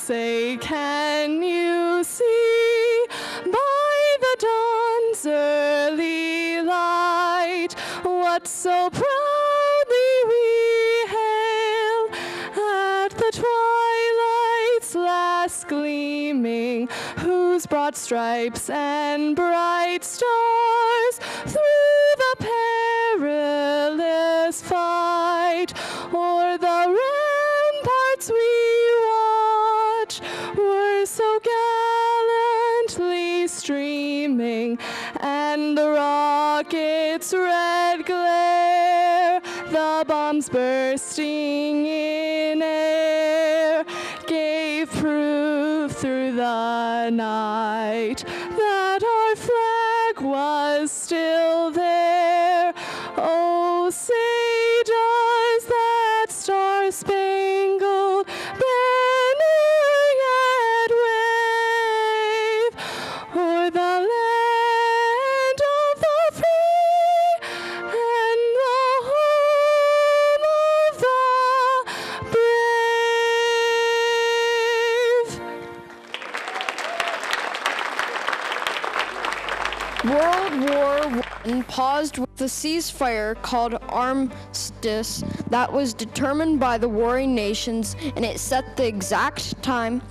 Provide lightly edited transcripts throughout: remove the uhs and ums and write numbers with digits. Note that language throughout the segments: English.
say, can you see by the dawn's early light what so proudly we hail at the twilight's last gleaming, whose broad stripes and bright stars through the perilous fight o'er the ramparts we watch were so gallantly streaming, and the rocket's red glare, the bombs bursting in air, gave proof through the night that our flag was still there. Oh, say does that star-spangled banner yet wave o'er the land of the free and the home of the brave. World War I paused with a ceasefire called armistice that was determined by the warring nations, and it set the exact time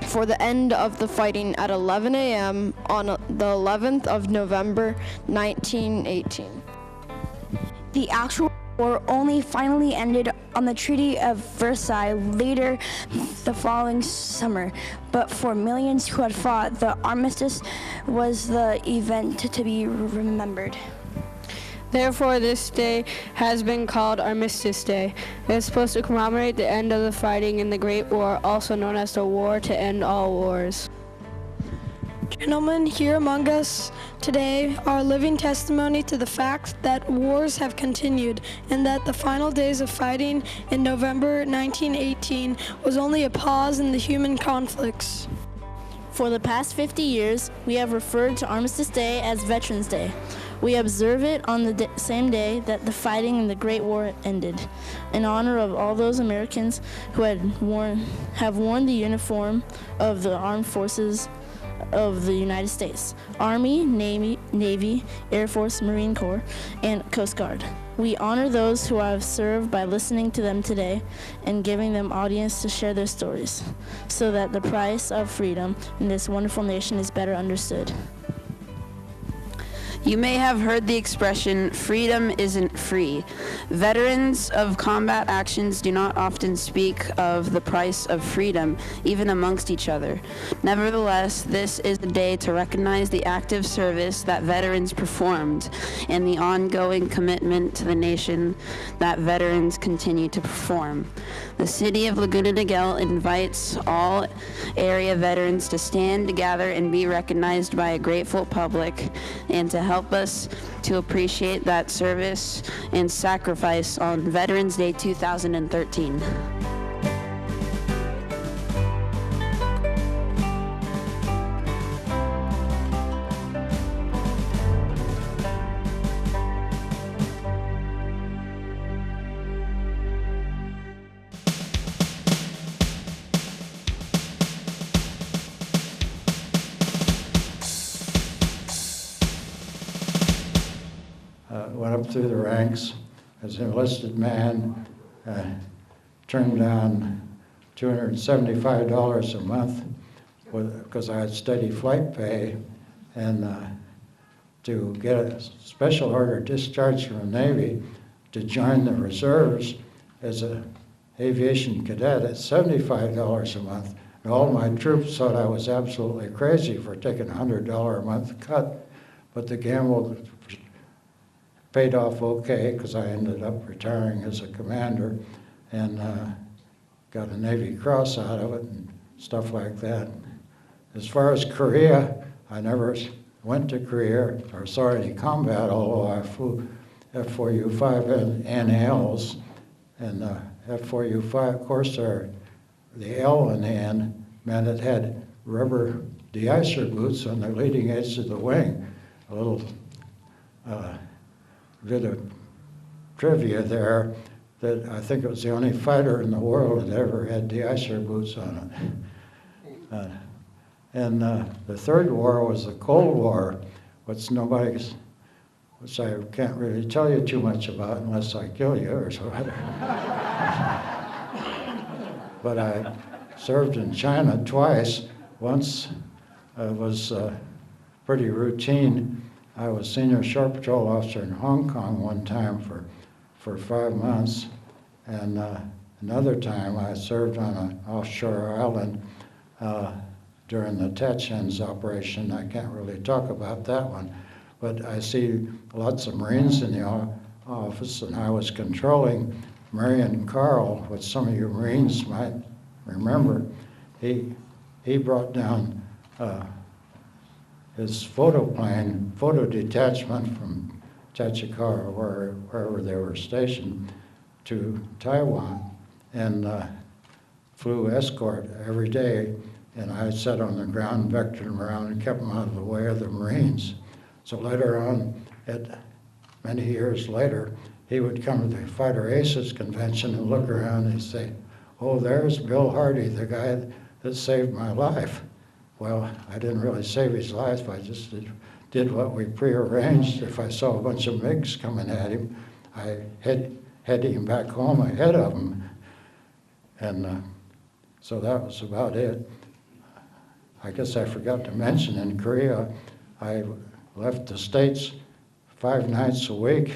for the end of the fighting at 11 a.m. on the 11th of November, 1918. The actual war only finally ended on the Treaty of Versailles later the following summer, but for millions who had fought, the armistice was the event to be remembered. Therefore, this day has been called Armistice Day. It is supposed to commemorate the end of the fighting in the Great War, also known as the War to End All Wars. Gentlemen, here among us today are living testimony to the fact that wars have continued and that the final days of fighting in November 1918 was only a pause in the human conflicts. For the past 50 years, we have referred to Armistice Day as Veterans Day. We observe it on the same day that the fighting in the Great War ended, in honor of all those Americans who have worn the uniform of the armed forces of the United States, Army, Navy, Air Force, Marine Corps, and Coast Guard. We honor those who have served by listening to them today and giving them audience to share their stories, so that the price of freedom in this wonderful nation is better understood. You may have heard the expression, freedom isn't free. Veterans of combat actions do not often speak of the price of freedom, even amongst each other. Nevertheless, this is a day to recognize the active service that veterans performed and the ongoing commitment to the nation that veterans continue to perform. The City of Laguna Niguel invites all area veterans to stand together and be recognized by a grateful public, and to help us to appreciate that service and sacrifice on Veterans Day 2013. Went up through the ranks as an enlisted man, turned down $275 a month because I had steady flight pay, and to get a special order discharge from the Navy to join the reserves as an aviation cadet at $75 a month. And all my troops thought I was absolutely crazy for taking a $100 a month cut, but the gamble paid off okay, because I ended up retiring as a commander and got a Navy Cross out of it and stuff like that. As far as Korea, I never went to Korea or saw any combat, although I flew F4U5 NLs, and F4U5, of course, the L in the end meant it had rubber de-icer boots on the leading edge of the wing. A little bit of trivia there, that I think it was the only fighter in the world that ever had de-icer boots on it. And the third war was the Cold War, which I can't really tell you too much about unless I kill you or something. But I served in China twice. Once was pretty routine. I was senior shore patrol officer in Hong Kong one time for 5 months, and another time I served on an offshore island during the Tetchens operation. I can't really talk about that one, but I see lots of Marines in the office, and I was controlling Marion Carl, which some of you Marines might remember. He brought down his photo detachment from Tachikawa, wherever they were stationed, to Taiwan, and flew escort every day. And I sat on the ground, vectored them around, and kept them out of the way of the Marines. So later on, many years later, he would come to the Fighter Aces convention and look around and say, "Oh, there's Bill Hardy, the guy that saved my life." Well, I didn't really save his life. I just did what we prearranged. If I saw a bunch of MiGs coming at him, I headed him back home ahead of them. And so that was about it. I guess I forgot to mention, in Korea, I left the States 5 nights a week,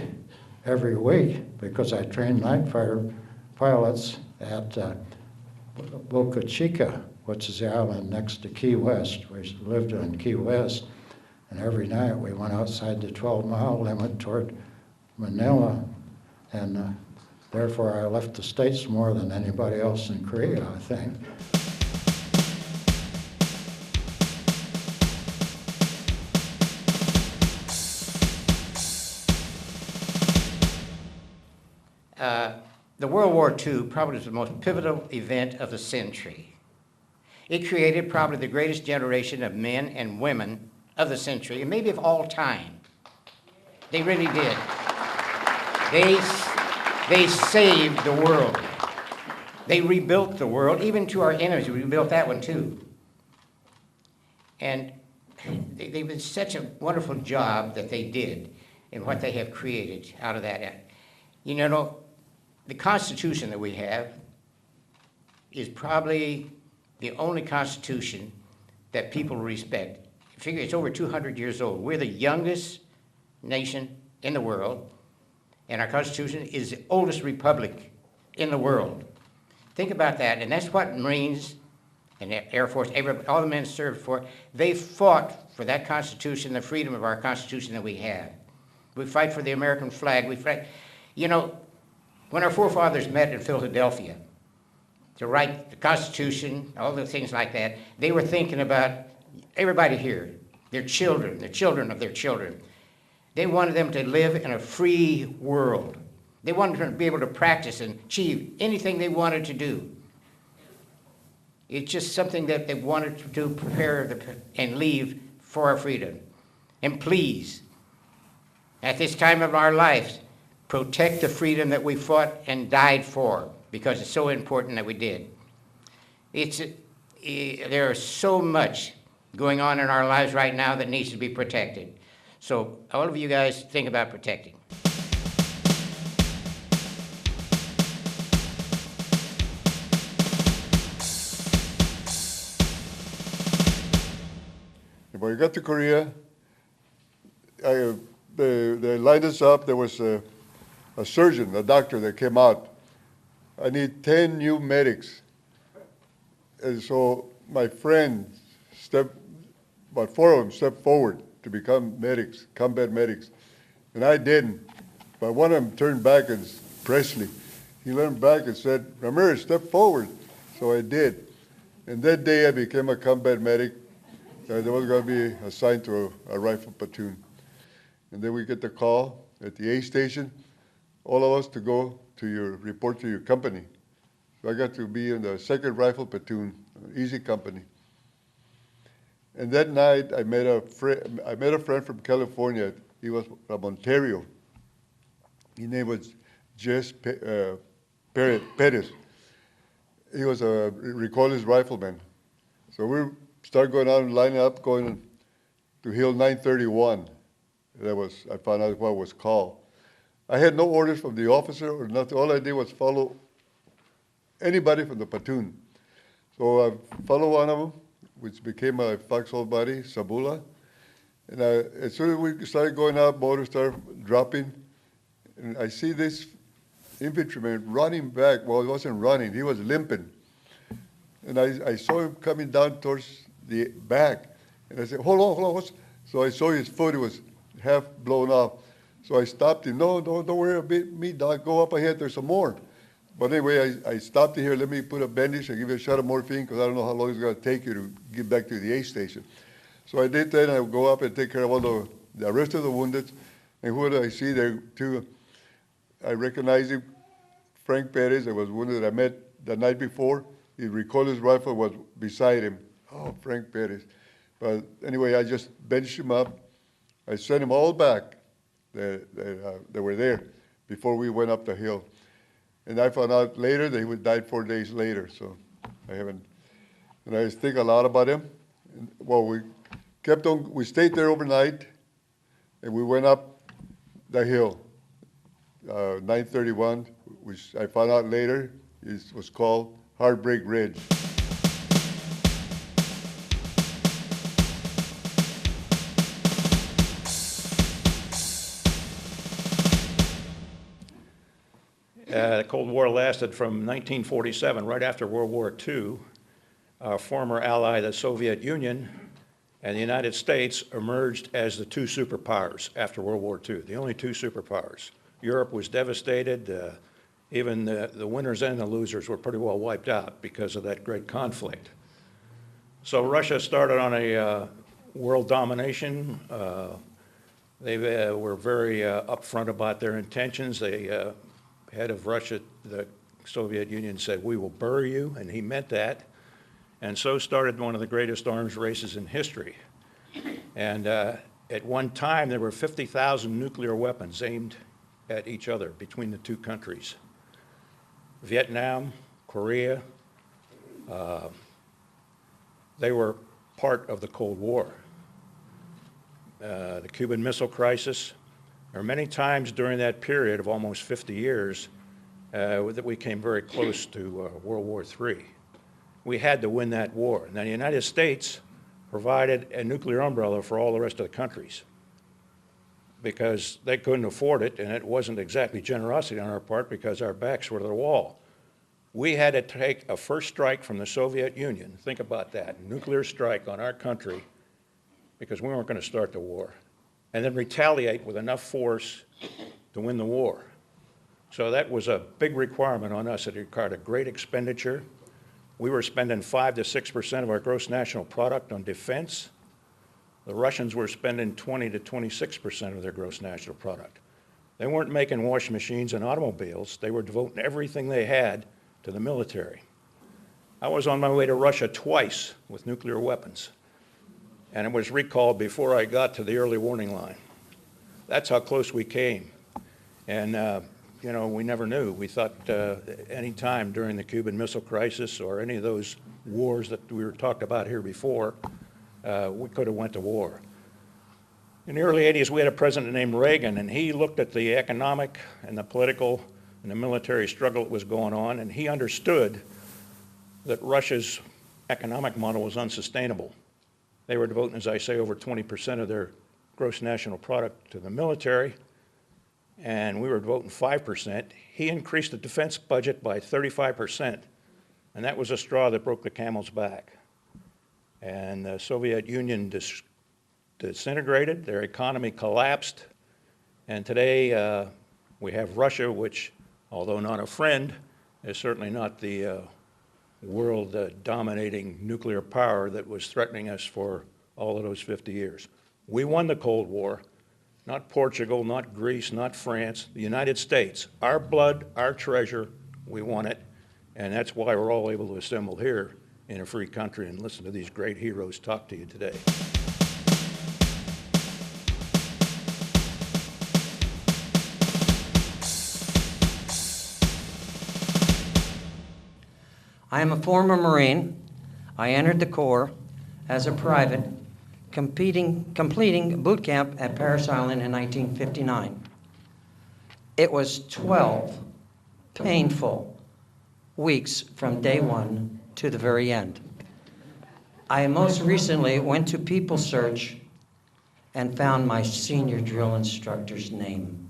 every week, because I trained night fighter pilots at Boca Chica, which is the island next to Key West. We lived in Key West, and every night we went outside the 12-mile limit toward Manila, and therefore I left the States more than anybody else in Korea, I think. The World War II probably was the most pivotal event of the century. It created probably the greatest generation of men and women of the century, and maybe of all time. They really did. They saved the world. They rebuilt the world, even to our enemies. We rebuilt that one too. And they did such a wonderful job that they did in what they have created out of that. You know, the Constitution that we have is probably the only Constitution that people respect. Figure it's over 200 years old. We're the youngest nation in the world, and our Constitution is the oldest republic in the world. Think about that, and that's what Marines and the Air Force, all the men served for. They fought for that Constitution, the freedom of our Constitution that we have. We fight for the American flag. We fight, you know, when our forefathers met in Philadelphia to write the Constitution, all the things like that, they were thinking about everybody here, their children, the children of their children. They wanted them to live in a free world. They wanted them to be able to practice and achieve anything they wanted to do. It's just something that they wanted to do, prepare and leave for our freedom. And please, at this time of our lives, protect the freedom that we fought and died for, because it's so important that we did. There is so much going on in our lives right now that needs to be protected. So all of you guys think about protecting. When we got to Korea, they lined us up. There was a surgeon, a doctor that came out. I need 10 new medics. And so my friends, about 4 of them stepped forward to become medics, combat medics. And I didn't. But one of them turned back and Presley. He leaned back and said, "Ramirez, step forward." So I did. And that day I became a combat medic. I was going to be assigned to a rifle platoon. And then we get the call at the A station, all of us to go to report to your company. So I got to be in the 2nd Rifle Platoon, Easy Company. And that night I met a friend from California. He was from Ontario. His name was Jess Perez. He was a recoilless rifleman. So we started going out and lining up, going to Hill 931. I found out what it was called. I had no orders from the officer or nothing. All I did was follow anybody from the platoon. So I followed one of them, which became my foxhole buddy, Sabula. And as soon as we started going out, motors started dropping, and I see this infantryman running back. Well, he wasn't running, he was limping. And I saw him coming down towards the back. And I said, hold on. So I saw his foot, it was half blown off. So I stopped him. No, don't worry about me, Doc. Go up ahead, there's some more. But anyway, I stopped him here. Let me put a bandage and give you a shot of morphine because I don't know how long it's going to take you to get back to the aid station. So I did that, and I would go up and take care of all the rest of the wounded. And who did I see there, too? I recognized him, Frank Perez, that was wounded that I met the night before. His recoilless rifle was beside him. Oh, Frank Perez. But anyway, I just benched him up. I sent him all back that were there before we went up the hill. And I found out later that he died 4 days later, so I haven't. And I think a lot about him. Well, we stayed there overnight, and we went up the hill, 931, which I found out later was called Heartbreak Ridge. The Cold War lasted from 1947, right after World War II. Our former ally, the Soviet Union, and the United States emerged as the two superpowers after World War II, the only two superpowers. Europe was devastated. Even the winners and the losers were pretty well wiped out because of that great conflict. So Russia started on a world domination. They were very upfront about their intentions. They head of Russia, the Soviet Union, said, "We will bury you," and he meant that. And so started one of the greatest arms races in history. And at one time, there were 50,000 nuclear weapons aimed at each other between the two countries. Vietnam, Korea, they were part of the Cold War. The Cuban Missile Crisis. There are many times during that period of almost 50 years that we came very close to World War III. We had to win that war. Now, the United States provided a nuclear umbrella for all the rest of the countries because they couldn't afford it, and it wasn't exactly generosity on our part because our backs were to the wall. We had to take a first strike from the Soviet Union. Think about that, nuclear strike on our country because we weren't going to start the war, and then retaliate with enough force to win the war. So that was a big requirement on us. It required a great expenditure. We were spending 5 to 6% of our gross national product on defense. The Russians were spending 20 to 26% of their gross national product. They weren't making washing machines and automobiles. They were devoting everything they had to the military. I was on my way to Russia twice with nuclear weapons, and it was recalled before I got to the early warning line. That's how close we came. And you know, we never knew. We thought any time during the Cuban Missile Crisis or any of those wars that we were talked about here before, we could have went to war. In the early 80s, we had a president named Reagan, and he looked at the economic and the political and the military struggle that was going on, and he understood that Russia's economic model was unsustainable. They were devoting, as I say, over 20% of their gross national product to the military, and we were devoting 5%. He increased the defense budget by 35%, and that was a straw that broke the camel's back. And the Soviet Union disintegrated, their economy collapsed, and today we have Russia, which, although not a friend, is certainly not the world dominating nuclear power that was threatening us for all of those 50 years. We won the Cold War. Not Portugal, not Greece, not France, the United States. Our blood, our treasure, we won it, and that's why we're all able to assemble here in a free country and listen to these great heroes talk to you today. I am a former Marine. I entered the Corps as a private, completing boot camp at Parris Island in 1959. It was 12 painful weeks from day one to the very end. I most recently went to People Search and found my senior drill instructor's name.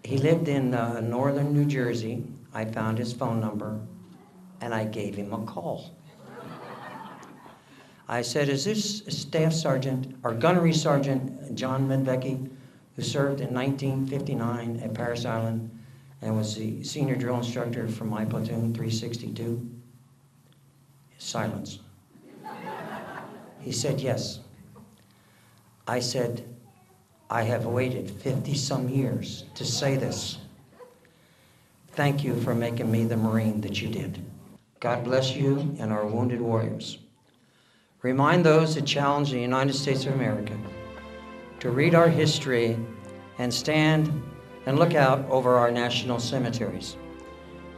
He lived in northern New Jersey. I found his phone number, and I gave him a call. I said, is this Staff Sergeant, or Gunnery Sergeant John Medvecki, who served in 1959 at Parris Island and was the senior drill instructor for my platoon, 362? Silence. He said, yes. I said, I have waited 50-some years to say this. Thank you for making me the Marine that you did. God bless you and our wounded warriors. Remind those that challenge the United States of America to read our history and stand and look out over our national cemeteries.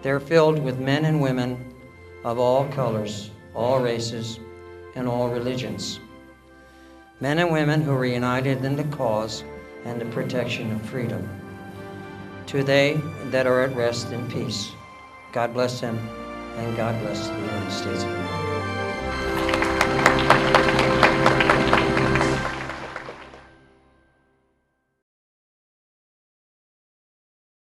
They're filled with men and women of all colors, all races, and all religions. Men and women who were united in the cause and the protection of freedom. To they that are at rest in peace, God bless them, and God bless the United States of America.